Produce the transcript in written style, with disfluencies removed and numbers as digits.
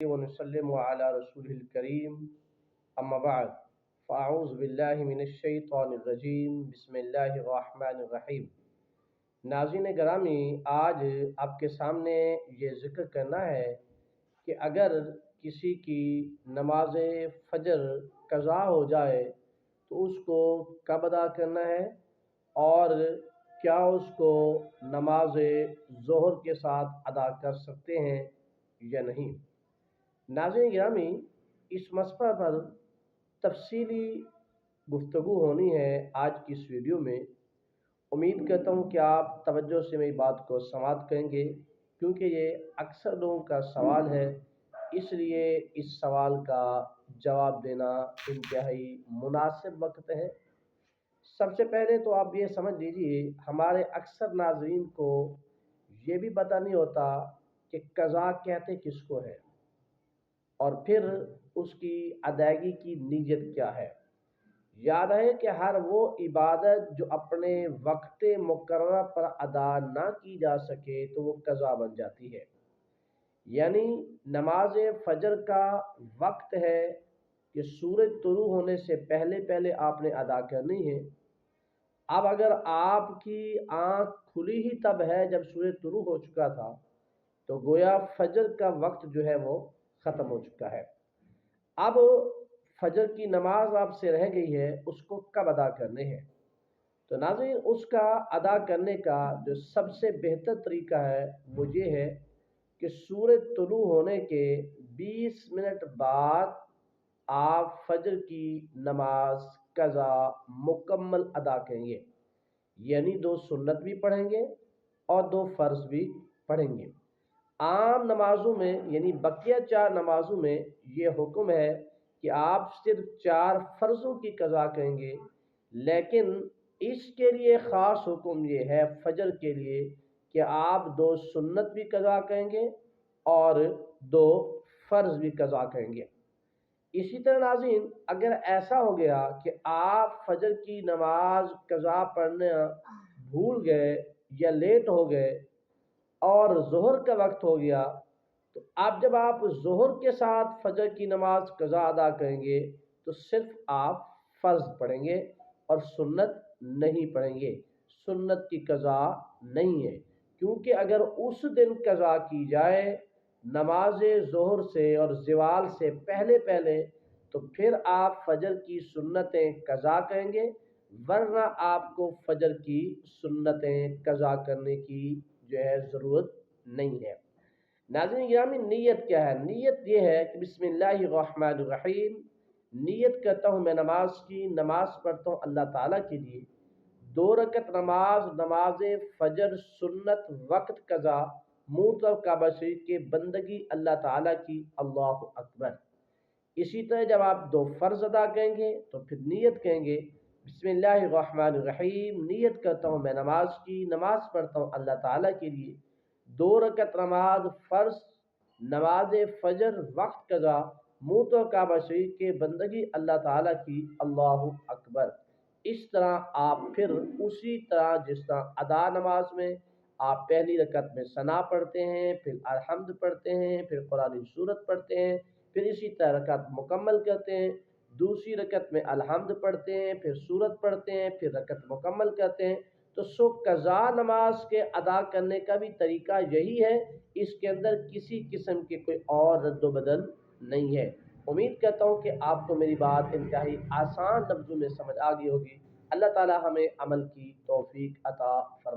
ونسلم علی رسول الکریم اما بعد فاعوذ باللہ من الشیطان الرجیم بسم اللہ الرحمن الرحیم۔ ناظرین گرامی، آج آپ کے سامنے یہ ذکر کرنا ہے کہ اگر کسی کی نماز فجر قضا ہو جائے تو اس کو کب ادا کرنا ہے اور کیا اس کو نماز ظہر کے ساتھ ادا کر سکتے ہیں یا نہیں۔ ناظرین گرامی، اس مسئلہ پر تفصیلی گفتگو ہونی ہے آج کی اس ویڈیو میں۔ امید کرتا ہوں کہ آپ توجہ سے میری بات کو سماعت کریں گے، کیونکہ یہ اکثر لوگوں کا سوال ہے، اس لیے اس سوال کا جواب دینا انتہائی مناسب وقت ہے۔ سب سے پہلے تو آپ یہ سمجھ لیجئے، ہمارے اکثر ناظرین کو یہ بھی پتہ نہیں ہوتا کہ قضا کہتے کس کو ہے، اور پھر اس کی ادائیگی کی نیت کیا ہے۔ یاد ہے کہ ہر وہ عبادت جو اپنے وقت مقررہ پر ادا نہ کی جا سکے تو وہ قضا بن جاتی ہے۔ یعنی نماز فجر کا وقت ہے کہ سورج طلوع ہونے سے پہلے پہلے آپ نے ادا کرنی ہے۔ اب اگر آپ کی آنکھ کھلی ہی تب ہے جب سورج طلوع ہو چکا تھا، تو گویا فجر کا وقت جو ہے وہ ختم ہو چکا ہے۔ اب فجر کی نماز آپ سے رہ گئی ہے، اس کو کب ادا کرنے ہیں؟ تو ناظرین، اس کا ادا کرنے کا جو سب سے بہتر طریقہ ہے وہ یہ ہے کہ سورج طلوع ہونے کے 20 منٹ بعد آپ فجر کی نماز قضا مکمل ادا کریں گے، یعنی 2 سنت بھی پڑھیں گے اور 2 فرض بھی پڑھیں گے۔ عام نمازوں میں یعنی بقیہ 4 نمازوں میں یہ حکم ہے کہ آپ صرف 4 فرضوں کی قضا کریں گے، لیکن اس کے لیے خاص حکم یہ ہے فجر کے لیے کہ آپ 2 سنت بھی قضا کریں گے اور 2 فرض بھی قضا کریں گے۔ اسی طرح ناظرین، اگر ایسا ہو گیا کہ آپ فجر کی نماز قضا پڑھنا بھول گئے یا لیٹ ہو گئے اور ظہر کا وقت ہو گیا، تو اب جب آپ ظہر کے ساتھ فجر کی نماز قضا ادا کریں گے تو صرف آپ فرض پڑھیں گے اور سنت نہیں پڑھیں گے۔ سنت کی قضا نہیں ہے، کیونکہ اگر اس دن قضا کی جائے نماز ظہر سے اور زوال سے پہلے پہلے تو پھر آپ فجر کی سنتیں قضا کریں گے، ورنہ آپ کو فجر کی سنتیں قضا کرنے کی جو ہے ضرورت نہیں ہے۔ ناظرین گرامی، نیت کیا ہے؟ نیت یہ ہے کہ بسم اللہ الرحمن الرحیم، نیت کرتا ہوں میں نماز کی، نماز پڑھتا ہوں اللہ تعالیٰ کے لیے، 2 رکعت نماز فجر سنت وقت قضا، منہ طرف کعبہ شریف کے، بندگی اللہ تعالیٰ کی، اللہ اکبر۔ اسی طرح جب آپ 2 فرض ادا کریں گے تو پھر نیت کہیں گے بسم اللہ الرحمن الرحیم، نیت کرتا ہوں میں نماز کی، نماز پڑھتا ہوں اللہ تعالیٰ کے لیے، 2 رکعت نماز فرض نماز فجر وقت قضا، منہ تو کعبہ شریف کے، بندگی اللہ تعالیٰ کی، اللہ اکبر۔ اس طرح آپ پھر اسی طرح جس طرح ادا نماز میں آپ پہلی رکعت میں ثنا پڑھتے ہیں، پھر الحمد پڑھتے ہیں، پھر قرآن سورت پڑھتے ہیں، پھر اسی طرح رکعت مکمل کرتے ہیں، دوسری رکعت میں الحمد پڑھتے ہیں، پھر سورت پڑھتے ہیں، پھر رکعت مکمل کرتے ہیں۔ تو قضا نماز کے ادا کرنے کا بھی طریقہ یہی ہے، اس کے اندر کسی قسم کے کوئی اور رد و بدل نہیں ہے۔ امید کرتا ہوں کہ آپ کو میری بات انتہائی آسان لفظوں میں سمجھ آ گئی ہوگی۔ اللہ تعالی ہمیں عمل کی توفیق عطا فرمائے۔